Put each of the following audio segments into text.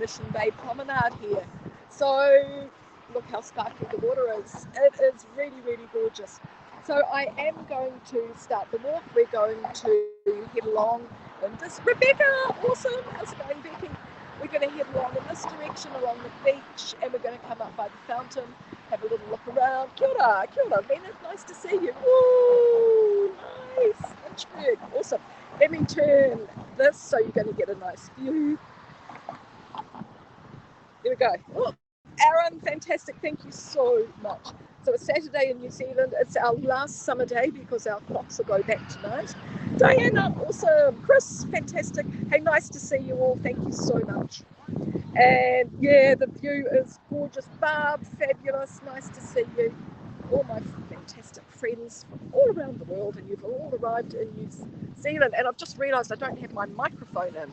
Mission Bay promenade here. So look how sparkling the water is. It is really, really gorgeous. So I am going to start the walk. We're going to head along in this. Rebecca, awesome. How's it going, Becky? We're going to head along in this direction along the beach, and we're going to come up by the fountain, have a little look around. Kia ora, Lena, nice to see you. Woo, nice. Inchberg, awesome. Let me turn this so you're going to get a nice view. There we go. Oh, Aaron, fantastic. Thank you so much. So it's Saturday in New Zealand. It's our last summer day because our clocks will go back tonight. Diana, awesome. Chris, fantastic. Hey, nice to see you all. Thank you so much. And yeah, the view is gorgeous. Barb, fabulous. Nice to see you. All my fantastic friends from all around the world, and you've all arrived in New Zealand. And I've just realised I don't have my microphone in.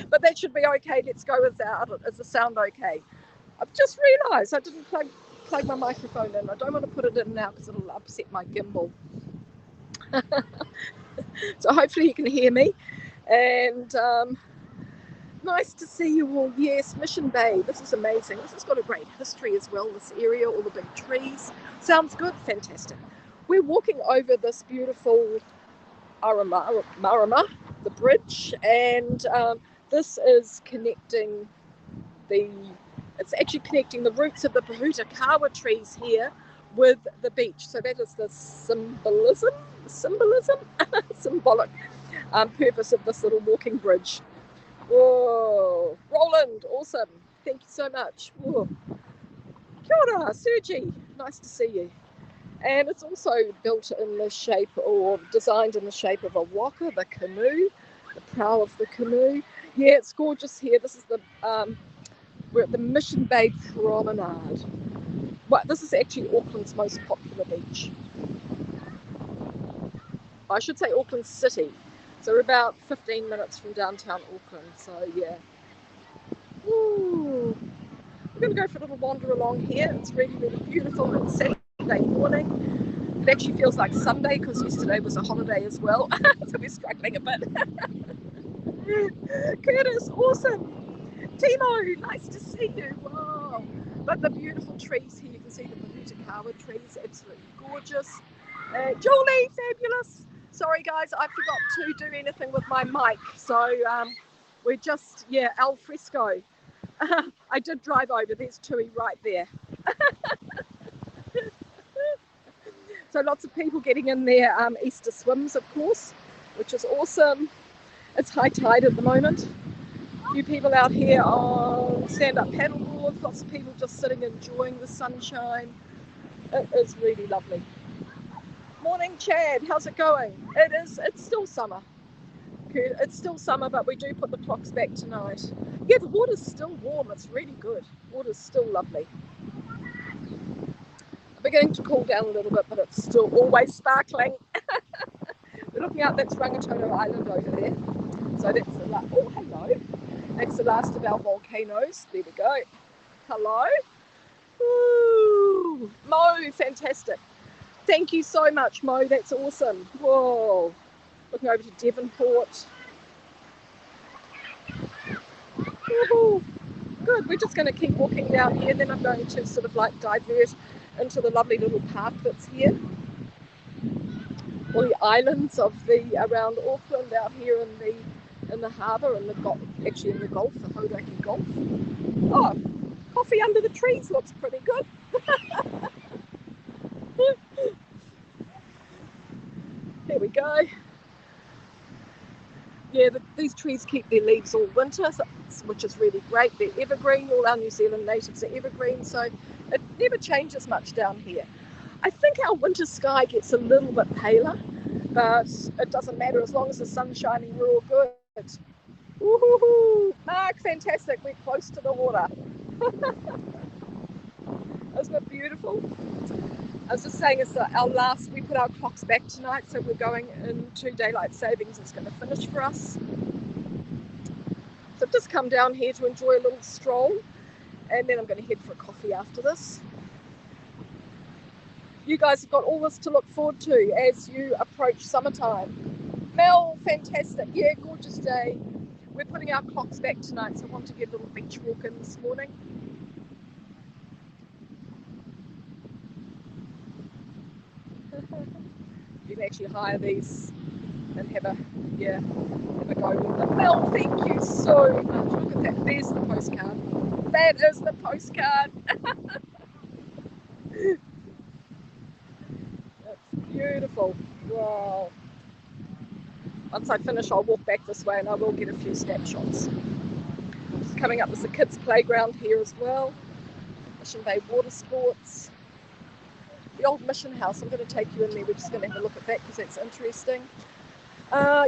But that should be okay. Let's go without it. Is the sound okay? I've just realised I didn't plug my microphone in. I don't want to put it in now because it'll upset my gimbal. So hopefully you can hear me. And nice to see you all. Yes, Mission Bay. This is amazing. This has got a great history as well, this area, all the big trees. Sounds good. Fantastic. We're walking over this beautiful Marama, the bridge, and this is connecting it's actually connecting the roots of the Pahutakawa trees here with the beach. So that is the symbolic purpose of this little walking bridge. Whoa, Roland, awesome. Thank you so much. Whoa. Kia ora, Sergi, nice to see you. And it's also built in the shape, or designed in the shape of a waka, the canoe, the prow of the canoe. Yeah, it's gorgeous here. This is we're at the Mission Bay Promenade. Well, this is actually Auckland's most popular beach. I should say Auckland City. So we're about 15 minutes from downtown Auckland. So yeah. Woo. We're going to go for a little wander along here. It's really, really beautiful. It's Saturday morning. It actually feels like Sunday because yesterday was a holiday as well. So we're struggling a bit. Curtis, awesome. Timo, nice to see you. Wow. But the beautiful trees here, you can see the Pahutakawa trees, absolutely gorgeous. Julie, fabulous. Sorry guys, I forgot to do anything with my mic. So we're just, al fresco. I did drive over, there's Tui right there. So lots of people getting in their Easter swims, of course, which is awesome. It's high tide at the moment. A few people out here on stand-up paddleboards, lots of people just sitting enjoying the sunshine. It is really lovely. Morning, Chad, how's it going? It's still summer. It's still summer, but we do put the clocks back tonight. Yeah, the water's still warm, it's really good. Water's still lovely. I'm beginning to cool down a little bit, but it's still always sparkling. We're looking out, that's Rangitoto Island over there. So that's hello. That's the last of our volcanoes. There we go. Hello. Woo. Mo, fantastic. Thank you so much, Mo. That's awesome. Whoa. Looking over to Devonport. Woo-hoo. Good. We're just going to keep walking down here. Then I'm going to sort of like divert into the lovely little park that's here. All the islands of around Auckland out here in the harbour and actually in the Gulf, the Hauraki Gulf. Oh, coffee under the trees looks pretty good. There we go. Yeah, these trees keep their leaves all winter, which is really great. They're evergreen. All our New Zealand natives are evergreen, so it never changes much down here. I think our winter sky gets a little bit paler, but it doesn't matter as long as the sun's shining, we're all good. Woohoo! Mark, fantastic. We're close to the water. Isn't it beautiful? I was just saying it's we put our clocks back tonight, so we're going into daylight savings. It's going to finish for us. So I've just come down here to enjoy a little stroll, and then I'm going to head for a coffee after this. You guys have got all this to look forward to as you approach summertime. Mel, fantastic. Yeah, gorgeous day. we're putting our clocks back tonight, so I want to get a little beach walk in this morning. You can actually hire these and have a go with them. Well, thank you so much. Look at that. There's the postcard. That is the postcard. That's beautiful. Wow. Once I finish, I'll walk back this way and I will get a few snapshots. Just coming up, there's a kids' playground here as well. Mission Bay Water Sports. The old mission house. I'm going to take you in there. We're just going to have a look at that because that's interesting.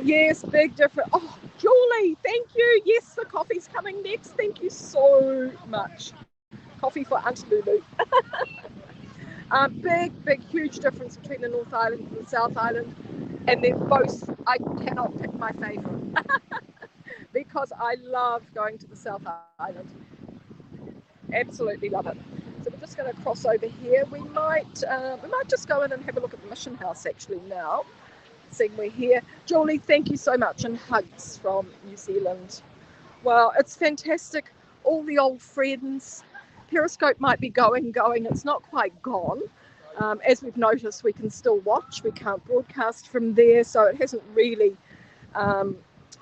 Yes, big difference. Oh, Julie, thank you. Yes, the coffee's coming next. Thank you so much. Coffee for Auntie Lulu. Big, huge difference between the North Island and the South Island. And they're both, I cannot pick my favourite because I love going to the South Island. Absolutely love it. So we're just going to cross over here. We might just go in and have a look at the mission house actually now. Seeing we're here. Julie, thank you so much, and hugs from New Zealand. Well, it's fantastic. All the old friends. Periscope might be going. It's not quite gone. As we've noticed, we can still watch. We can't broadcast from there, so it hasn't really,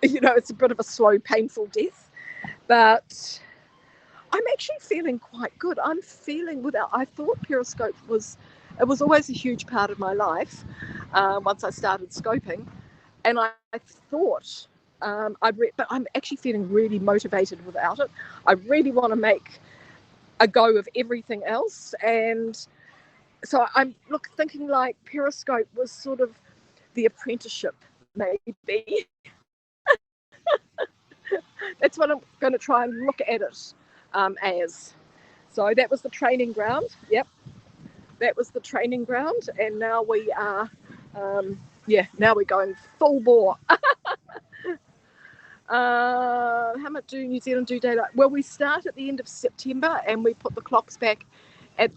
it's a bit of a slow, painful death. But I'm actually feeling quite good. I'm feeling I thought Periscope was always a huge part of my life once I started scoping. And I thought but I'm actually feeling really motivated without it. I really want to make a go of everything else. And so I'm thinking like Periscope was sort of the apprenticeship, maybe. That's what I'm going to try and look at it as. So that was the training ground. Yep, that was the training ground, and now we are, now we're going full bore. How much do New Zealand do daylight? Well, we start at the end of September, and we put the clocks back at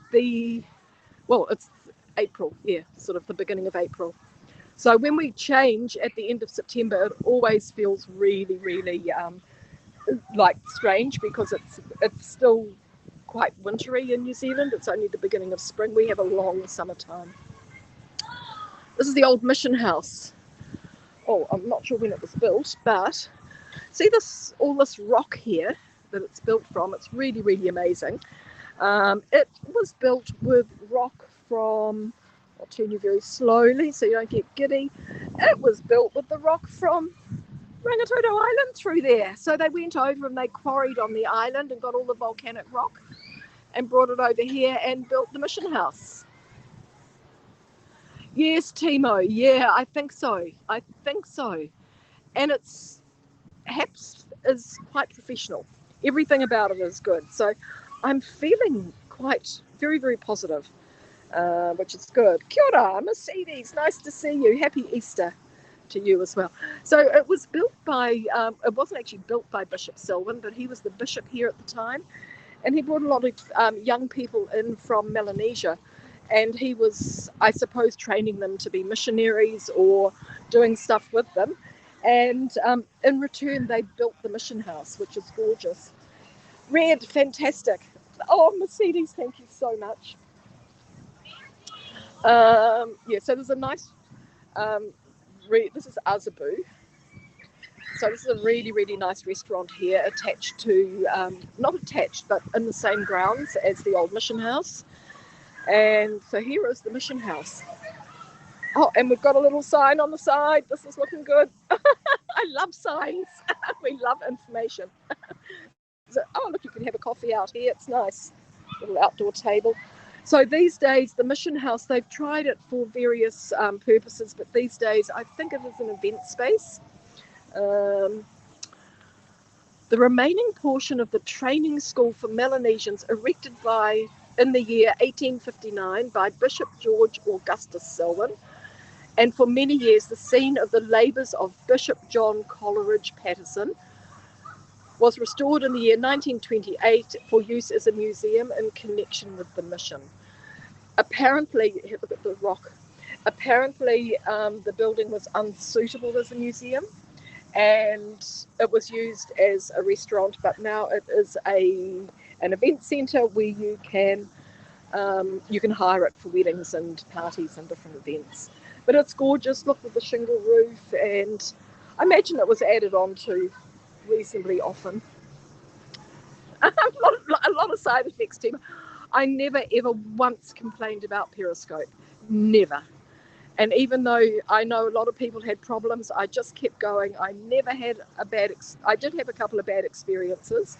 it's April, sort of the beginning of April. So when we change at the end of September, it always feels really, really like strange because it's still quite wintry in New Zealand. It's only the beginning of spring. We have a long summertime. This is the old mission house. Oh, I'm not sure when it was built, but see all this rock here that it's built from. It's really, really amazing. It was built with rock from, I'll turn you very slowly so you don't get giddy. It was built with the rock from Rangitoto Island through there. So they went over and they quarried on the island and got all the volcanic rock and brought it over here and built the mission house. Yes, Timo. Yeah, I think so. And HAPS is quite professional. Everything about it is good. So I'm feeling very, very positive, which is good. Kia ora, Mercedes. Nice to see you. Happy Easter to you as well. So it was built by, it wasn't actually built by Bishop Selwyn, but he was the bishop here at the time. And he brought a lot of young people in from Melanesia. And he was, I suppose, training them to be missionaries or doing stuff with them. And in return, they built the mission house, which is gorgeous. Red, fantastic. Oh, Mercedes, thank you so much. So there's a nice, this is Azabu. So this is a really, really nice restaurant here, attached to, not attached, but in the same grounds as the old mission house. And so here is the mission house. Oh, and we've got a little sign on the side. This is looking good. I love signs. We love information. Look, you can have a coffee out here. It's nice. Little outdoor table. So these days, the mission house, they've tried it for various purposes, but these days I think it is an event space. The remaining portion of the training school for Melanesians erected in the year 1859 by Bishop George Augustus Selwyn, and for many years the scene of the labours of Bishop John Coleridge Patterson, was restored in the year 1928 for use as a museum in connection with the mission. Apparently, look at the rock. Apparently, the building was unsuitable as a museum, and it was used as a restaurant, but now it is an event centre where you can hire it for weddings and parties and different events. But it's gorgeous. Look with the shingle roof, and I imagine it was added on to reasonably often. a lot of side effects, Tim. I never ever once complained about Periscope. Never. And even though I know a lot of people had problems, I just kept going. I never had I did have a couple of bad experiences,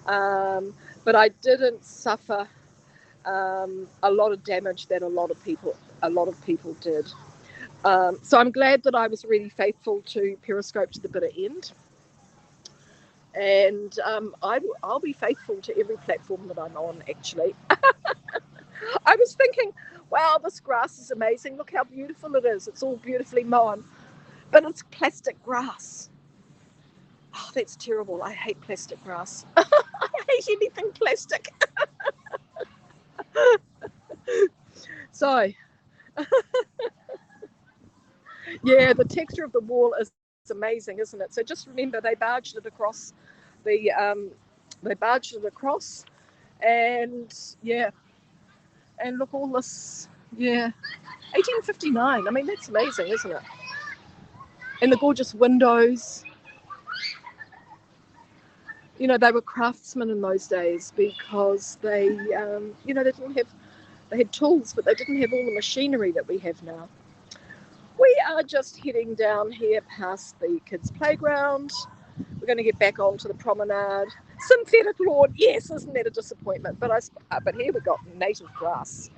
but I didn't suffer a lot of damage that a lot of people did. So I'm glad that I was really faithful to Periscope to the bitter end. And I'll be faithful to every platform that I'm on, actually. I was thinking, wow, this grass is amazing. Look how beautiful it is. It's all beautifully mown. But it's plastic grass. Oh, that's terrible. I hate plastic grass. I hate anything plastic. So, yeah, the texture of the wall is amazing, isn't it? So just remember, they barged it across and yeah, and look, all this, yeah, 1859. I mean, that's amazing, isn't it? And the gorgeous windows. You know, they were craftsmen in those days because they they had tools, but they didn't have all the machinery that we have now. We are just heading down here past the kids' playground. We're going to get back onto the promenade. Synthetic lawn, yes, isn't that a disappointment? But here we've got native grass.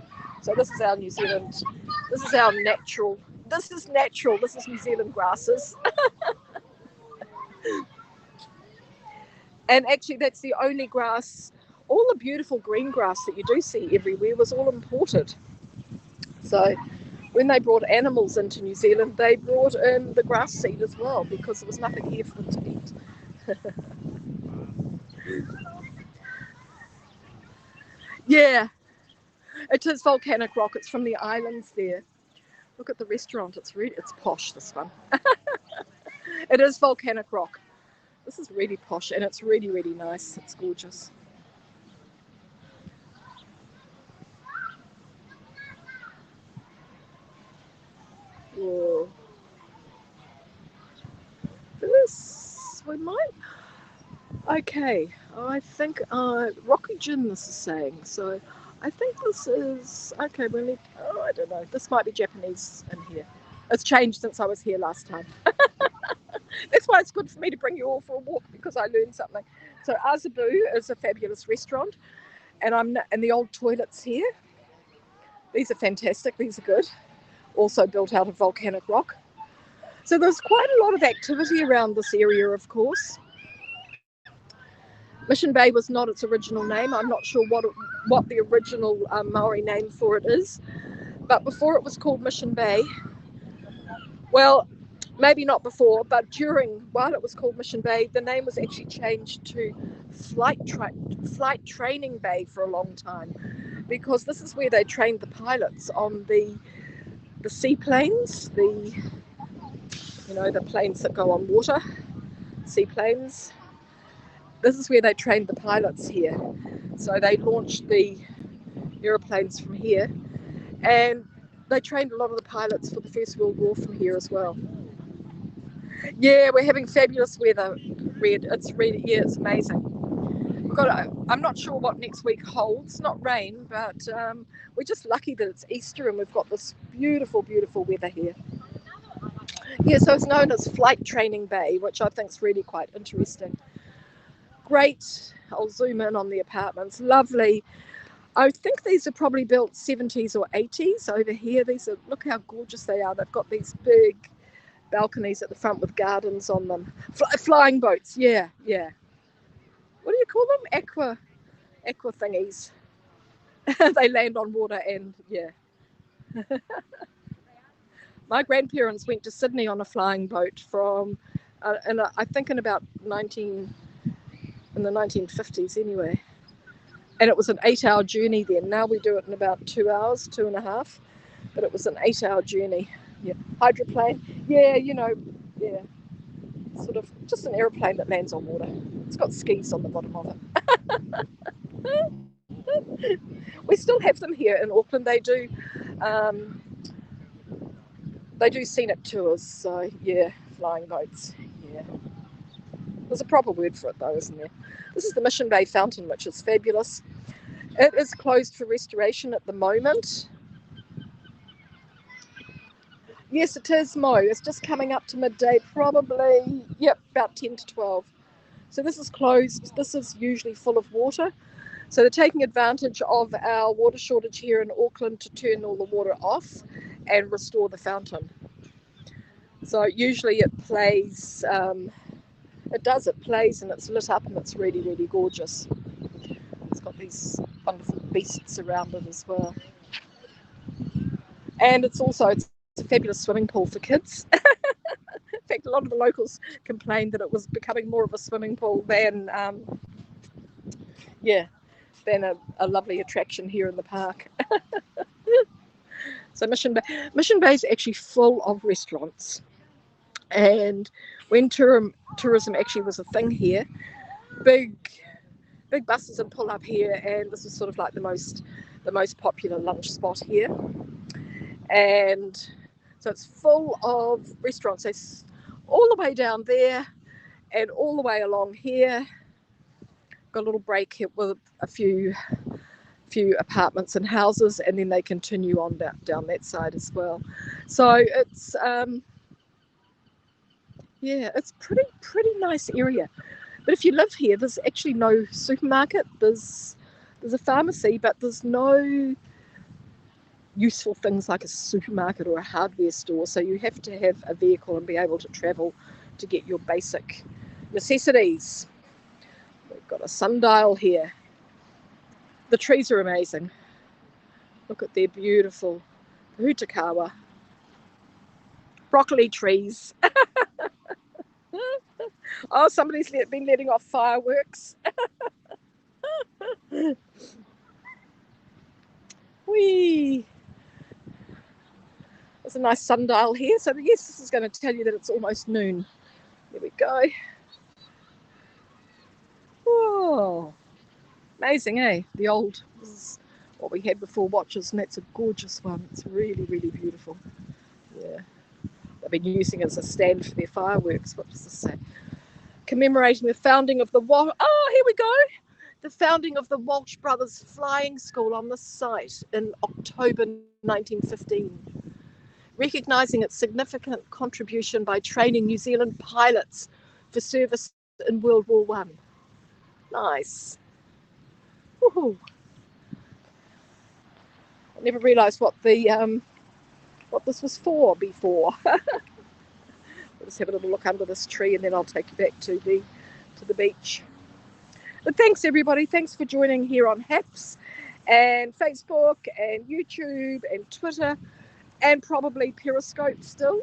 So this is our New Zealand. This is our natural. This is natural. This is New Zealand grasses. And actually, that's the only grass. All the beautiful green grass that you do see everywhere was all imported. So when they brought animals into New Zealand, they brought in the grass seed as well because there was nothing here for them to eat. Yeah, it is volcanic rock. It's from the islands there. Look at the restaurant. It's posh, this one. It is volcanic rock. This is really posh, and it's really, really nice. It's gorgeous. Whoa. We might. Okay, I think Rocky Jim, this is saying. So I think this is, okay, I don't know. This might be Japanese in here. It's changed since I was here last time. That's why it's good for me to bring you all for a walk, because I learned something. So Azabu is a fabulous restaurant, and the old toilets here. These are fantastic. These are good. Also built out of volcanic rock. So there's quite a lot of activity around this area, of course. Mission Bay was not its original name. I'm not sure what the original Maori name for it is. But before it was called Mission Bay, well, maybe not before, but while it was called Mission Bay, the name was actually changed to Flight Training Bay for a long time, because this is where they trained the pilots on the seaplanes, the planes that go on water, seaplanes. This is where they trained the pilots here. So they launched the aeroplanes from here, and they trained a lot of the pilots for the First World War from here as well. Yeah, we're having fabulous weather, Red. It's amazing. I'm not sure what next week holds. Not rain, but we're just lucky that it's Easter and we've got this beautiful, beautiful weather here. Yeah, so it's known as Flight Training Bay, which I think is really quite interesting. Great. I'll zoom in on the apartments. Lovely. I think these are probably built 70s or 80s over here. Look how gorgeous they are. They've got these big balconies at the front with gardens on them. Flying boats, yeah. What do you call them? Aqua thingies. They land on water, and yeah. My grandparents went to Sydney on a flying boat from, I think in the 1950s anyway. And it was an 8-hour journey then. Now we do it in about 2 hours, 2.5. But it was an 8-hour journey. Yeah. Hydroplane. Yeah, yeah. sort of just an aeroplane that lands on water. It's got skis on the bottom of it. We still have them here in Auckland. They do scenic tours. So yeah, flying boats. Yeah, there's a proper word for it though, isn't there? This is the Mission Bay Fountain, which is fabulous. It is closed for restoration at the moment. Yes, it is, Mo. It's just coming up to midday, probably, yep, about 10 to 12. So this is closed. This is usually full of water. So they're taking advantage of our water shortage here in Auckland to turn all the water off and restore the fountain. So usually it plays, it plays and it's lit up and it's really, really gorgeous. It's got these wonderful beasts around it as well. And it's a fabulous swimming pool for kids. In fact, a lot of the locals complained that it was becoming more of a swimming pool than a lovely attraction here in the park. So Mission Bay is actually full of restaurants. And when tourism actually was a thing here, big buses would pull up here, and this is sort of like the most popular lunch spot here. And so it's full of restaurants. It's all the way down there and all the way along here. Got a little break here with a few apartments and houses, and then they continue on down that side as well. So it's it's pretty nice area. But if you live here, there's actually no supermarket. There's a pharmacy, but there's no useful things like a supermarket or a hardware store. So you have to have a vehicle and be able to travel to get your basic necessities. We've got a sundial here. The trees are amazing. Look at their beautiful Hutakawa broccoli trees. Oh, somebody's been letting off fireworks. Whee! There's a nice sundial here. So yes, this is going to tell you that it's almost noon. There we go. Oh, amazing, eh? The old, this is what we had before watches, and that's a gorgeous one. It's really, really beautiful. Yeah. They've been using it as a stand for their fireworks. What does this say? Commemorating the founding of the here we go. The founding of the Walsh Brothers Flying School on this site in October 1915. Recognising its significant contribution by training New Zealand pilots for service in World War I. Nice. Woohoo. I never realised what this was for before. Let's have a little look under this tree, and then I'll take you back to the beach. But thanks everybody. Thanks for joining here on HAPS and Facebook and YouTube and Twitter and probably Periscope still.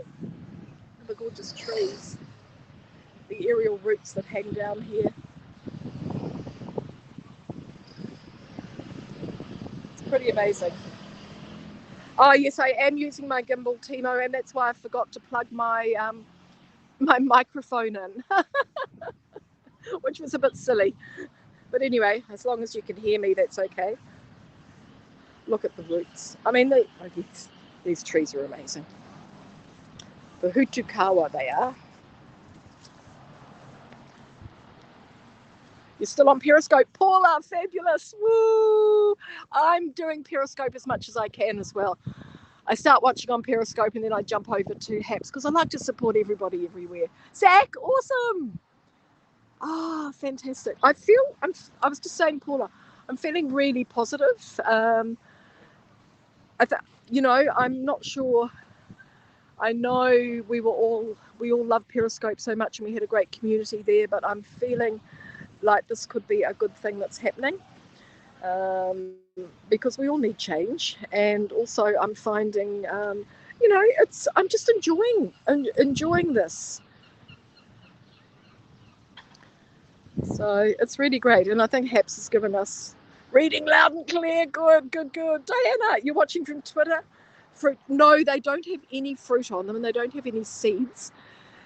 The gorgeous trees, the aerial roots that hang down here. It's pretty amazing. Oh yes, I am using my gimbal, Timo, and that's why I forgot to plug my my microphone in, which was a bit silly. But anyway, as long as you can hear me, that's okay. Look at the roots. I mean, these trees are amazing. The Hutakawa they are. You're still on Periscope. Paula, fabulous. Woo! I'm doing Periscope as much as I can as well. I start watching on Periscope and then I jump over to HAPS because I like to support everybody everywhere. Zach, awesome. Oh, fantastic. I was just saying, Paula, I'm feeling really positive. I'm not sure. I know we all love Periscope so much and we had a great community there, but I'm feeling like this could be a good thing that's happening. Because we all need change, and also I'm finding I'm just enjoying this, so it's really great. And I think HAPS has given us reading loud and clear. Good. Diana, you're watching from Twitter. Fruit? No, they don't have any fruit on them and they don't have any seeds,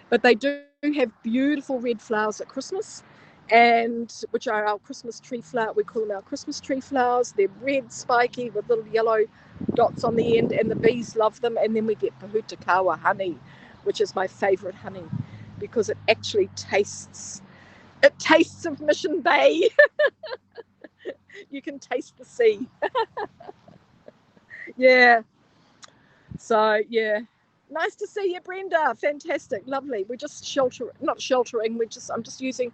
But they do have beautiful red flowers at Christmas, and which are our Christmas tree flower. We call them our Christmas tree flowers. They're red, spiky, with little yellow dots on the end, and the bees love them. And then we get Pahutakawa honey, which is my favourite honey, because it actually tastes of Mission Bay. You can taste the sea. Yeah. So, yeah. Nice to see you, Brenda. Fantastic. Lovely. We're just not sheltering. I'm just using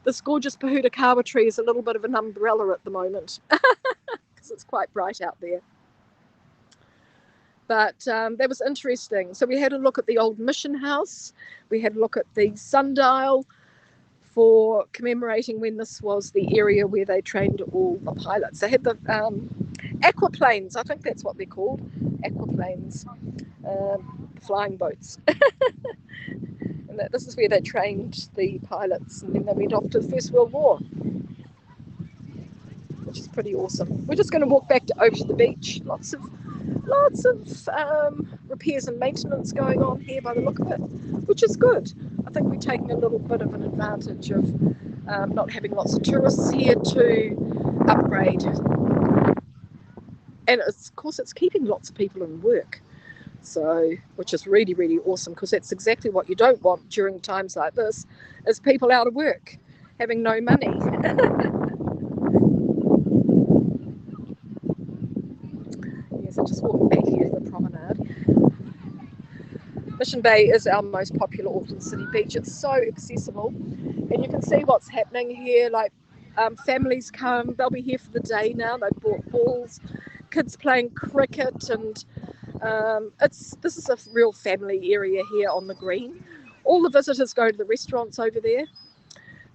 this gorgeous Pahutakawa tree as a little bit of an umbrella at the moment because it's quite bright out there. But that was interesting. So we had a look at the old mission house. We had a look at the sundial for commemorating when this was the area where they trained all the pilots. They had the aquaplanes. I think that's what they're called. Aquaplanes. Flying boats. And this is where they trained the pilots, and then they went off to the First World War, which is pretty awesome. We're just going to walk back over to the beach. Lots of repairs and maintenance going on here by the look of it, which is good. I think we're taking a little bit of an advantage of not having lots of tourists here to upgrade. And of course it's keeping lots of people in work. So, which is really, really awesome, because that's exactly what you don't want during times like this, is people out of work, having no money. Yes, I'm just walking back here to the promenade. Mission Bay is our most popular Auckland City beach. It's so accessible, and you can see what's happening here. Like families come, they'll be here for the day now. They've bought balls, kids playing cricket, and this is a real family area here on the green. All the visitors go to the restaurants over there,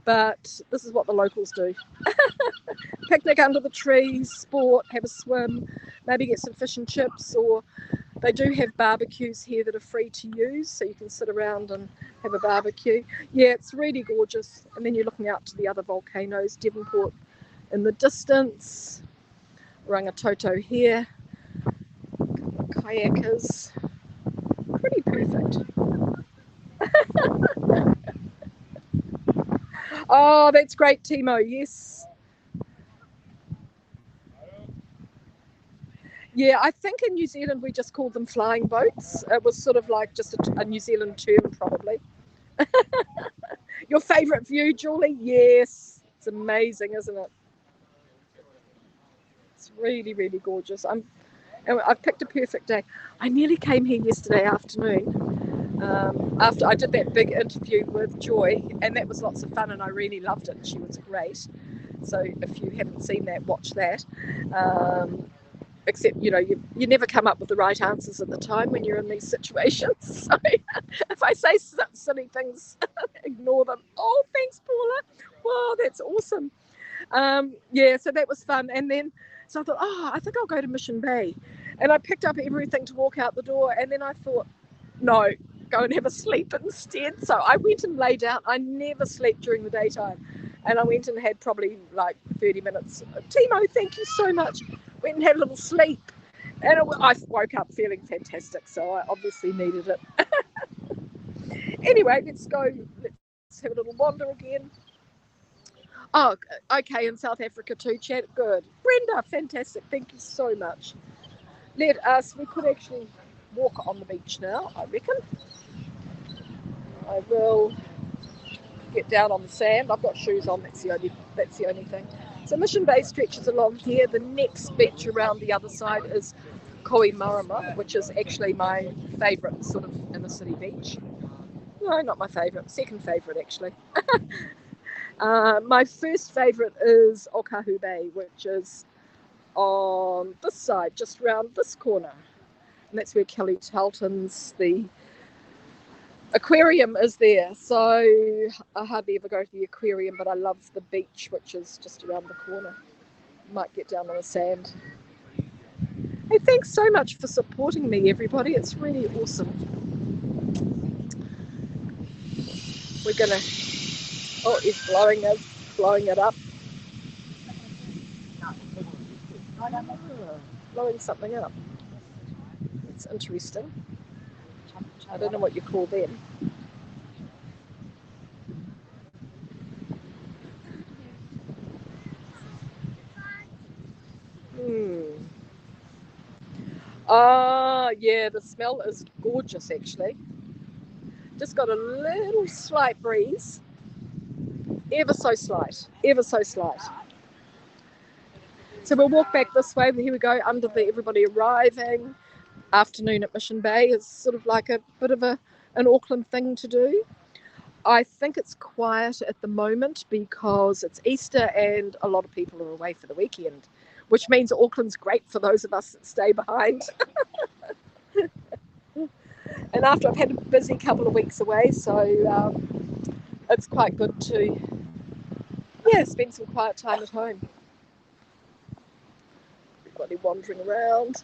but this is what the locals do. Picnic under the trees, sport, have a swim, maybe get some fish and chips, or they do have barbecues here that are free to use, so you can sit around and have a barbecue. Yeah, it's really gorgeous. And then you're looking out to the other volcanoes, Devonport in the distance, Rangitoto here, kayakers. Pretty perfect. Oh, that's great, Timo. Yes. Yeah, I think in New Zealand we just called them flying boats. It was sort of like just a New Zealand term, probably. Your favourite view, Julie? Yes. It's amazing, isn't it? It's really, really gorgeous. I've picked a perfect day. I nearly came here yesterday afternoon after I did that big interview with Joy, and that was lots of fun, and I really loved it. She was great. So if you haven't seen that, watch that. Except, you never come up with the right answers at the time when you're in these situations. So if I say silly things, ignore them. Oh, thanks, Paula. Wow, that's awesome. Yeah, so that was fun. And then, so I thought, I think I'll go to Mission Bay. And I picked up everything to walk out the door. And then I thought, no, go and have a sleep instead. So I went and lay down. I never sleep during the daytime. And I went and had probably like 30 minutes. Timo, thank you so much. Went and had a little sleep. And I woke up feeling fantastic. So I obviously needed it. Anyway, let's go. Let's have a little wander again. Oh, okay, in South Africa too, chat. Good. Brenda, fantastic. Thank you so much. We could actually walk on the beach now, I reckon. I will get down on the sand. I've got shoes on, that's the only thing. So Mission Bay stretches along here. The next beach around the other side is Kohimarama, which is actually my favourite sort of inner city beach. No, not my favourite. Second favourite, actually. My first favourite is Okahu Bay, which is on this side, just around this corner. And that's where Kelly Talton's, the aquarium is there. So I hardly ever go to the aquarium, but I love the beach, which is just around the corner. Might get down on the sand. Hey, thanks so much for supporting me, everybody. It's really awesome. We're gonna... Oh, he's blowing it up. Blowing something up. It's interesting. I don't know what you call them. Ah, yeah, the smell is gorgeous actually. Just got a little slight breeze, ever so slight, ever so slight. So we'll walk back this way. Here we go, under the everybody arriving. Afternoon at Mission Bay is sort of like a bit of an Auckland thing to do. I think it's quiet at the moment because it's Easter and a lot of people are away for the weekend, which means Auckland's great for those of us that stay behind. And after I've had a busy couple of weeks away, so it's quite good to, yeah, spend some quiet time at home. Everybody wandering around.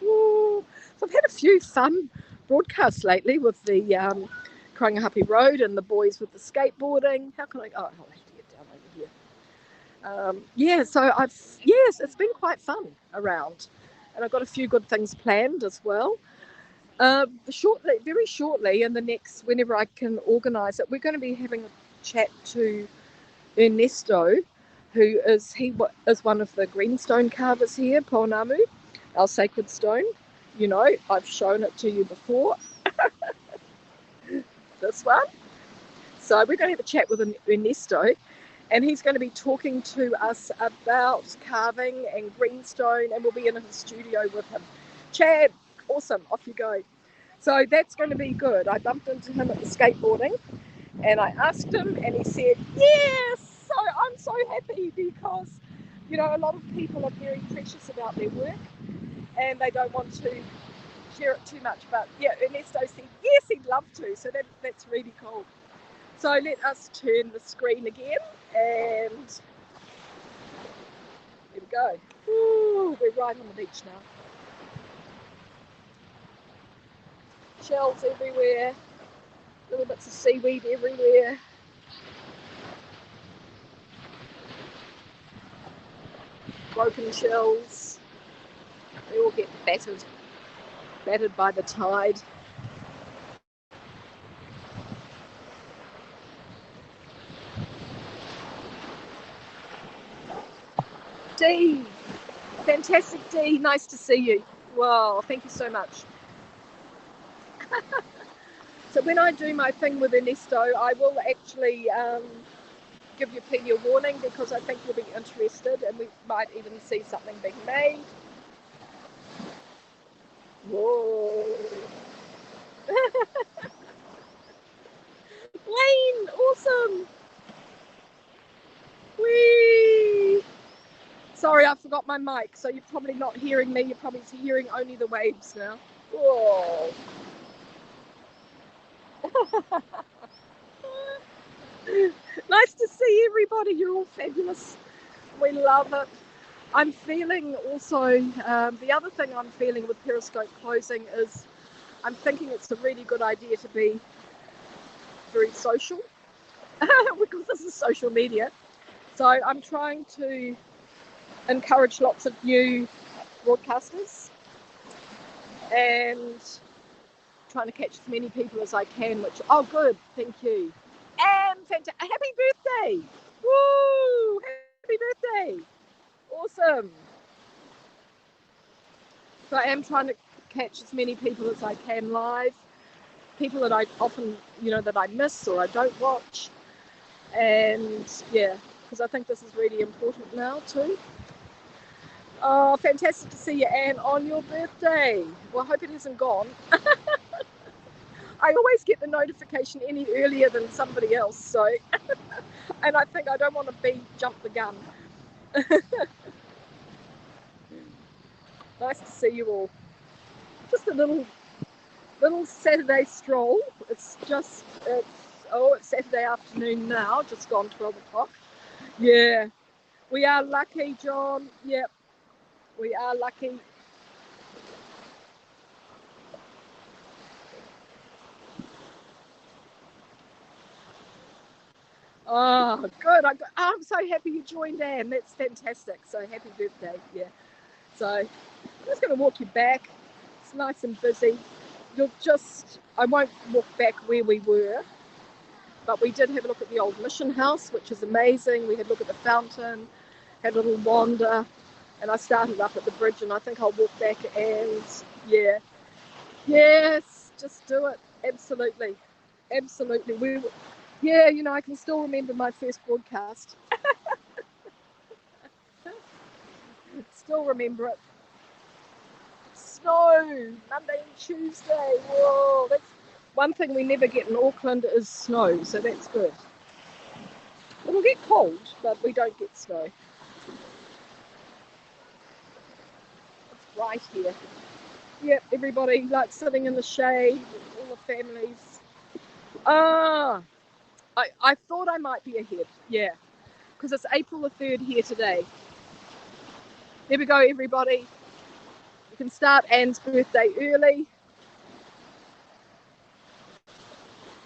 Ooh. So I've had a few fun broadcasts lately with the Karangahape Road and the boys with the skateboarding. How can I? Oh, I'll have to get down over here. Yeah, so yes, it's been quite fun around, and I've got a few good things planned as well. Very shortly, in the next, whenever I can organise it, we're going to be having a chat to Ernesto, who is one of the greenstone carvers here, Pounamu, our sacred stone. You know, I've shown it to you before. This one. So we're going to have a chat with Ernesto, and he's going to be talking to us about carving and greenstone, and we'll be in his studio with him. Chad, awesome, off you go. So that's going to be good. I bumped into him at the skateboarding, and I asked him, and he said, yes. So I'm so happy because, you know, a lot of people are very precious about their work, and they don't want to share it too much. But yeah, Ernesto said, yes, he'd love to. So that's really cool. So let us turn the screen again, and there we go. Ooh, we're right on the beach now. Shells everywhere, little bits of seaweed everywhere. Broken shells, they all get battered by the tide. Dee, fantastic Dee, nice to see you. Wow, thank you so much. So when I do my thing with Ernesto, I will actually give you plenty of warning because I think you'll be interested, and we might even see something being made. Whoa. Wayne, awesome. Whee! Sorry, I forgot my mic, so you're probably not hearing me. You're probably hearing only the waves now. Whoa. Nice to see everybody. You're all fabulous. We love it. I'm feeling also, the other thing I'm feeling with Periscope closing is I'm thinking it's a really good idea to be very social because this is social media. So I'm trying to encourage lots of new broadcasters and trying to catch as many people as I can, which, oh good, thank you. And happy birthday! Woo! Happy birthday! Awesome. So I am trying to catch as many people as I can live, people that I often, that I miss or I don't watch. And yeah, because I think this is really important now too. Oh, fantastic to see you, Anne, on your birthday. Well, I hope it hasn't gone. I always get the notification any earlier than somebody else, so and I think I don't want to jump the gun. Nice to see you all. Just a little Saturday stroll. It's Saturday afternoon now, just gone 12 o'clock. Yeah, we are lucky, John. Yep, we are lucky. Oh, good. I'm so happy you joined, Anne. That's fantastic. So happy birthday. Yeah. So I'm just going to walk you back. It's nice and busy. I won't walk back where we were, but we did have a look at the old mission house, which is amazing. We had a look at the fountain, had a little wander. and I started up at the bridge, and I think I'll walk back and yeah. Yes, just do it. Absolutely. Absolutely. Yeah, you know, I can still remember my first broadcast. Still remember it. Snow, Monday and Tuesday. Whoa, that's one thing we never get in Auckland is snow, so that's good. It'll get cold, but we don't get snow. It's bright here. Yep, everybody like sitting in the shade, all the families. I thought I might be ahead, yeah, because it's April the 3rd here today. There we go, everybody. You can start Anne's birthday early.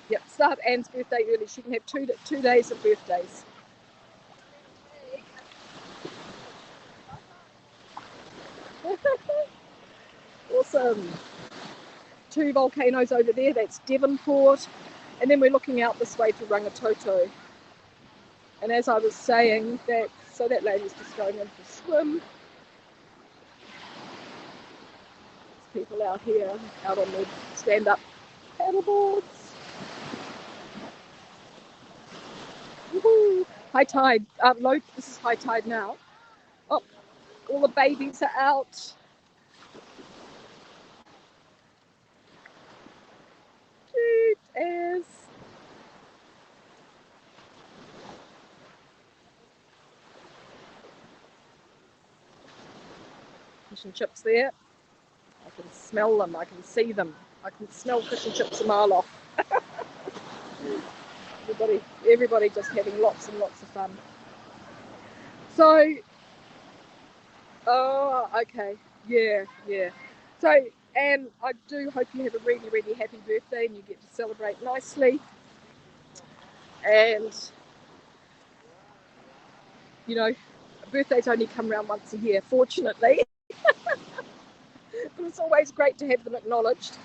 Yep, start Anne's birthday early. She can have two days of birthdays. Awesome. 2 volcanoes over there. That's Devonport. And then we're looking out this way to Rangitoto. And as I was saying, that lady's just going in for a swim. There's people out here, out on the stand-up paddleboards. Woohoo! High tide. Low. This is high tide now. Oh, all the babies are out. Cute as. Fish and chips there. I can smell them. I can see them. I can smell fish and chips a mile off. Everybody just having lots and lots of fun. So, oh, okay, yeah. So, Anne, I do hope you have a really, really happy birthday and you get to celebrate nicely. And, you know, birthdays only come around once a year, fortunately. But it's always great to have them acknowledged.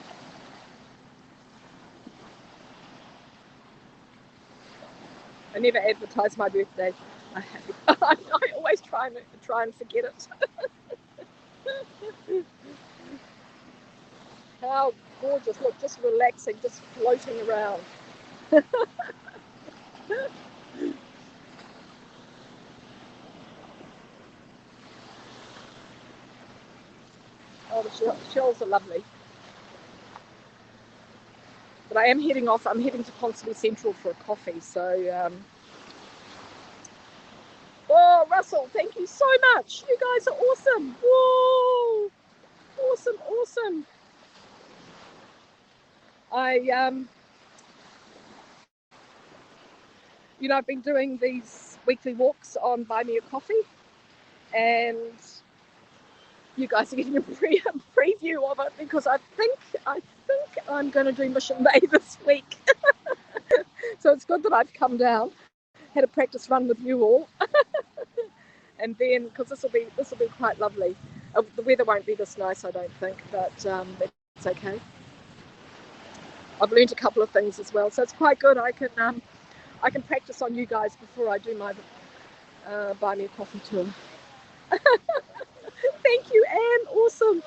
I never advertise my birthday. I always try and forget it. How gorgeous! Look, just relaxing, just floating around. Oh, the shells are lovely. But I am heading off. I'm heading to Ponsonby Central for a coffee. So, oh, Russell, thank you so much. You guys are awesome. Whoa, awesome. You know, I've been doing these weekly walks on Buy Me a Coffee, and you guys are getting a preview of it because I think I'm going to do Mission Bay this week. So it's good that I've come down, had a practice run with you all, and then because this will be quite lovely. The weather won't be this nice, I don't think, but that's okay. I've learned a couple of things as well, so it's quite good. I can practice on you guys before I do my Buy Me a Coffee tour. Thank you, Anne. Awesome.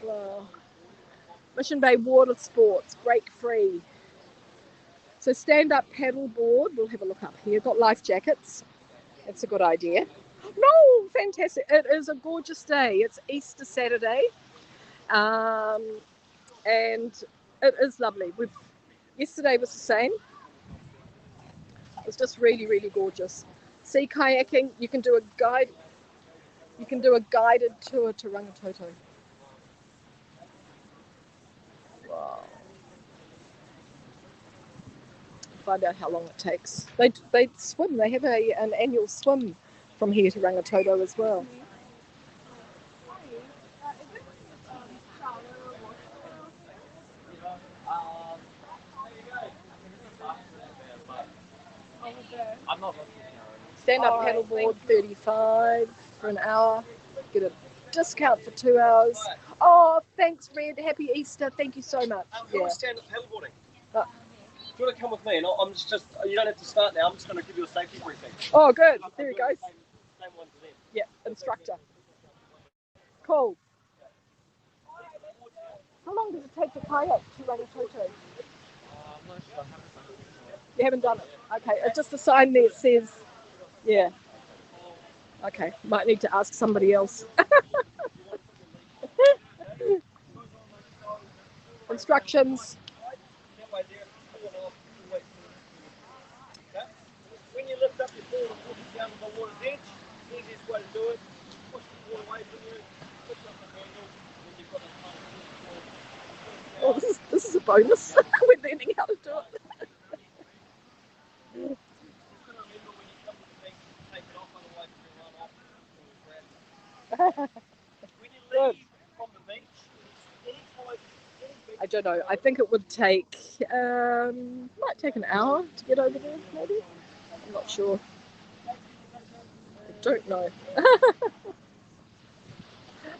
Wow. Mission Bay Water Sports, break free. So stand-up paddleboard. We'll have a look up here. Got life jackets. That's a good idea. No, fantastic. It is a gorgeous day. It's Easter Saturday. And it is lovely. Yesterday was the same. It was just really, really gorgeous. Sea kayaking. You can do a guided tour to Rangitoto. Wow. Find out how long it takes. They swim. They have an annual swim from here to Rangitoto as well. Stand-up paddleboard, 35 for an hour. Get a discount for 2 hours. Oh, thanks, Red. Happy Easter. Thank you so much. You want to stand up paddleboarding? Do you want to come with me? And I'm just you don't have to start now. I'm just going to give you a safety briefing. Oh, good. There he goes. Same one to them. Yeah, instructor. Cool. How long does it take to kayak to Rangitoto? You haven't done it? Okay, it's just a sign there says, yeah. Okay, might need to ask somebody else. Instructions. When you lift up your board and walk it down to the water's edge, the easiest way to do it, push the board away from you, lift up the handle, and you've got a Oh, this is a bonus. We're learning how to do it. Good. I don't know. I think it would take, might take an hour to get over there, maybe. I'm not sure. I don't know.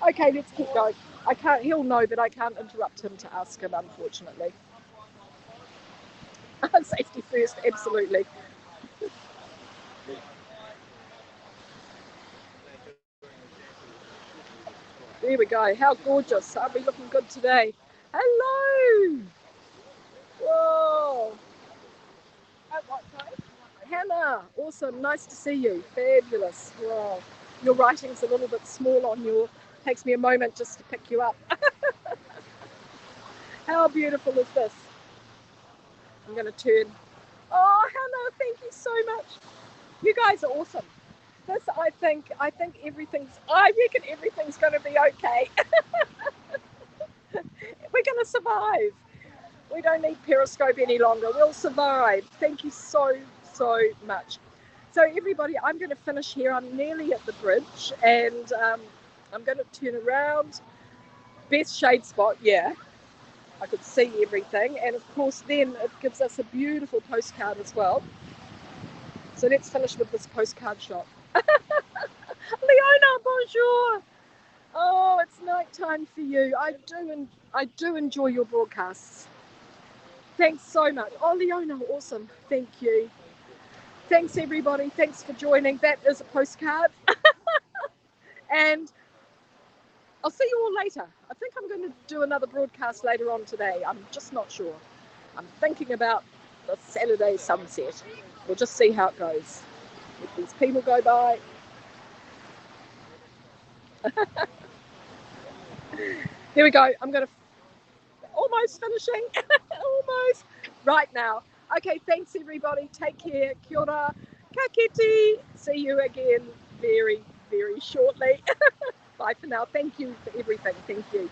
Okay, let's keep going. I can't. He'll know, but I can't interrupt him to ask him, unfortunately. Safety first, absolutely. There we go. How gorgeous. Aren't we looking good today? Hello. Whoa. Hannah, awesome. Nice to see you. Fabulous. Wow. Your writing's a little bit small on your. Takes me a moment just to pick you up. How beautiful is this? I'm going to turn. Oh, Hannah, thank you so much. You guys are awesome. This, I think everything's. I reckon everything's going to be okay. We're going to survive. We don't need Periscope any longer. We'll survive. Thank you so much. So everybody, I'm going to finish here. I'm nearly at the bridge, and I'm going to turn around. Best shade spot, yeah. I could see everything, and of course then it gives us a beautiful postcard as well. So let's finish with this postcard shot. Leona, bonjour. Oh, it's night time for you. I do enjoy your broadcasts. Thanks so much. Oh, Leona, awesome. Thank you. Thanks, everybody. Thanks for joining. That is a postcard. And I'll see you all later. I think I'm going to do another broadcast later on today. I'm just not sure. I'm thinking about the Saturday sunset. We'll just see how it goes. If these people go by. There we go. I'm going to almost finishing. Almost. Right now. Okay, thanks everybody. Take care. Kia ora. Ka kite. See you again very shortly. Bye for now. Thank you for everything. Thank you.